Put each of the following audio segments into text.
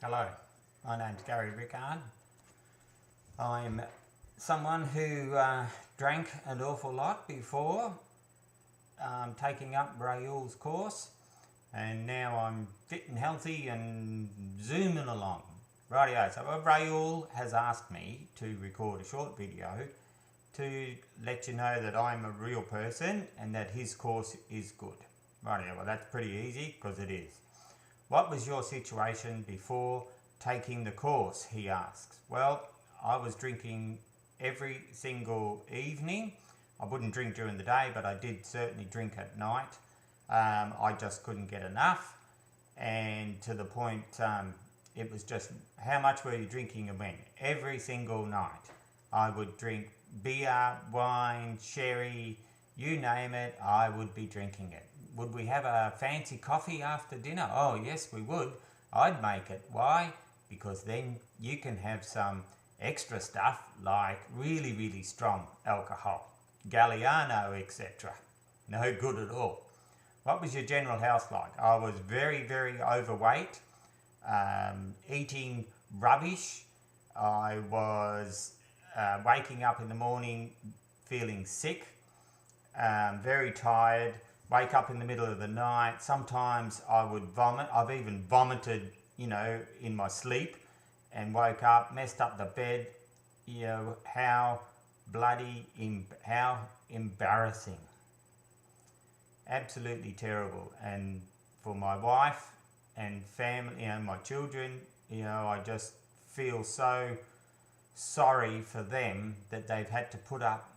Hello, my name's Gary Rickard. I'm someone who drank an awful lot before taking up Raoul's course, and now I'm fit and healthy and zooming along. Rightio, so Raoul has asked me to record a short video to let you know that I'm a real person and that his course is good. Rightio, well that's pretty easy because it is. What was your situation before taking the course, he asks. Well, I was drinking every single evening. I wouldn't drink during the day, but I did certainly drink at night. I just couldn't get enough, and to the point it was just, how much were you drinking and when? Every single night. I would drink beer, wine, sherry, you name it, I would be drinking it. Would we have a fancy coffee after dinner? Oh yes, we would. I'd make it. Why? Because then you can have some extra stuff like really, really strong alcohol. Galliano, etc. No good at all. What was your general health like? I was very, very overweight, eating rubbish. I was waking up in the morning feeling sick, very tired, wake up in the middle of the night. Sometimes I would vomit. I've even vomited, in my sleep, and woke up, messed up the bed. How how embarrassing. Absolutely terrible. And for my wife and family, my children, I just feel so sorry for them that they've had to put up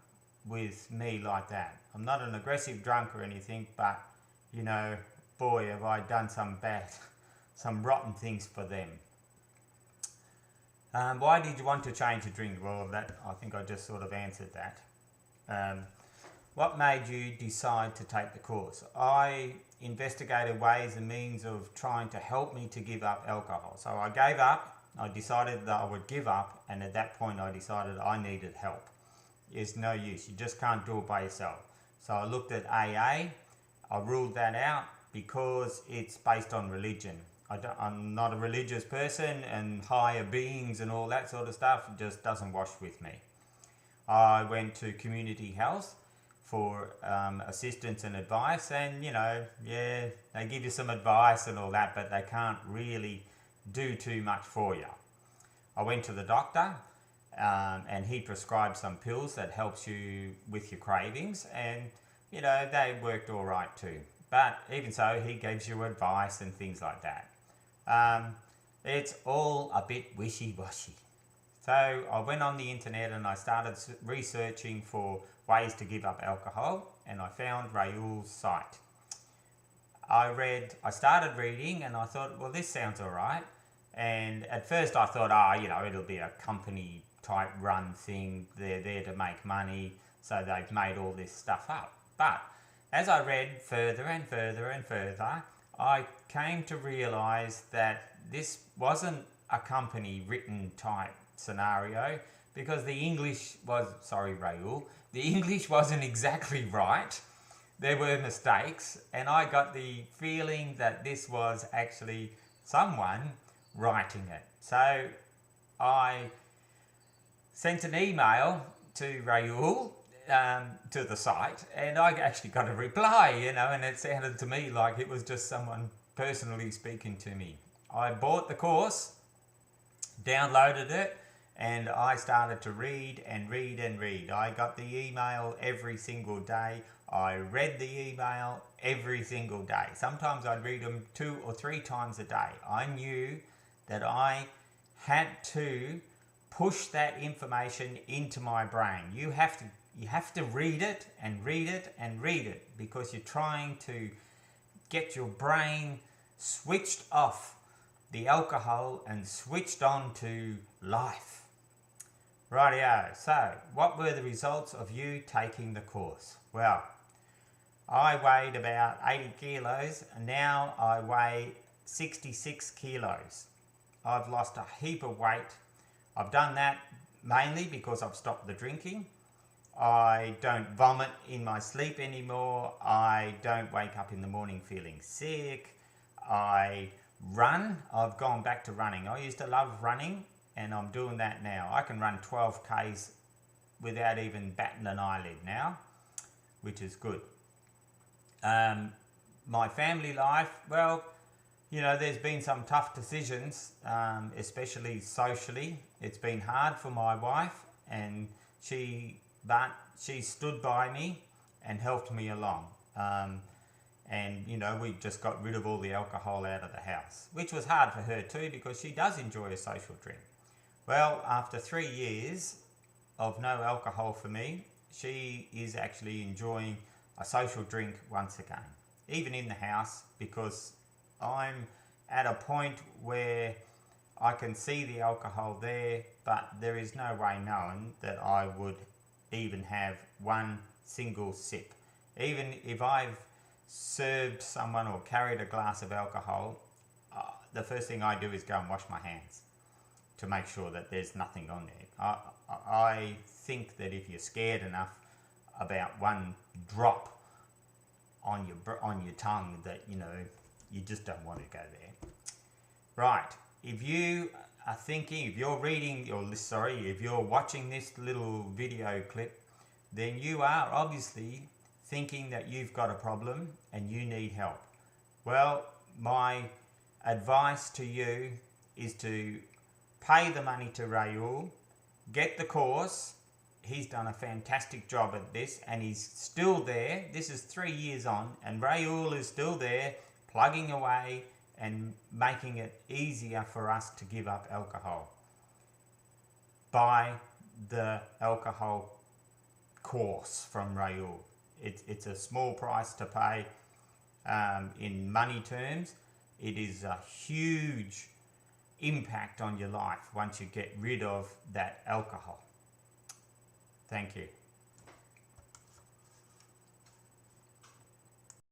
with me like that. I'm not an aggressive drunk or anything, but boy, have I done some rotten things for them. Why did you want to change the drink? Well, I think I just sort of answered that. What made you decide to take the course? I investigated ways and means of trying to help me to give up alcohol. So I gave up. I decided that I would give up, and at that point I decided I needed help. It's no use. You just can't do it by yourself. So I looked at AA. I ruled that out because it's based on religion. I'm not a religious person, and higher beings and all that sort of stuff just doesn't wash with me. I went to community health for assistance and advice, and they give you some advice and all that, but they can't really do too much for you. I went to the doctor, and he prescribed some pills that helps you with your cravings, and they worked all right too. But even so, he gives you advice and things like that. It's all a bit wishy-washy. So I went on the internet and I started researching for ways to give up alcohol, and I found Raoul's site. I started reading and I thought, well, this sounds all right. And at first I thought, it'll be a company type run thing. They're there to make money, so they've made all this stuff up. But as I read further and further and further, I came to realize that this wasn't a company written type scenario, because the English was, sorry Raoul, the English wasn't exactly right. There were mistakes, and I got the feeling that this was actually someone writing it. So I sent an email to Raoul, to the site, and I actually got a reply, and it sounded to me like it was just someone personally speaking to me. I bought the course, downloaded it, and I started to read and read and read. I got the email every single day. I read the email every single day. Sometimes I'd read them 2 or 3 times a day. I knew that I had to push that information into my brain. You have to read it and read it and read it, because you're trying to get your brain switched off the alcohol and switched on to life. Rightio, so what were the results of you taking the course? Well, I weighed about 80 kilos, and now I weigh 66 kilos. I've lost a heap of weight. I've done that mainly because I've stopped the drinking. I don't vomit in my sleep anymore. I don't wake up in the morning feeling sick. I Run, I've gone back to running. I used to love running, and I'm doing that now. I can run 12 Ks without even batting an eyelid now, which is good. My family life, well, you know, there's been some tough decisions, especially socially. It's been hard for my wife, and but she stood by me and helped me along. And, you know, we just got rid of all the alcohol out of the house, which was hard for her too, because she does enjoy a social drink. Well, after 3 years of no alcohol for me, she is actually enjoying a social drink once again, even in the house, because I'm at a point where I can see the alcohol there, but there is no way known that I would even have one single sip. Even if I've served someone or carried a glass of alcohol, the first thing I do is go and wash my hands to make sure that there's nothing on there. I think that if you're scared enough about one drop on your tongue, that, you know, you just don't want to go there. Right, if you are thinking, if you're reading, or sorry, if you're watching this little video clip, then you are obviously thinking that you've got a problem and you need help. Well, my advice to you is to pay the money to Raul, get the course. He's done a fantastic job at this, and he's still there. This is 3 years on, and Raul is still there, plugging away and making it easier for us to give up alcohol. Buy the alcohol course from Raul. It's a small price to pay in money terms. It is a huge impact on your life once you get rid of that alcohol. Thank you.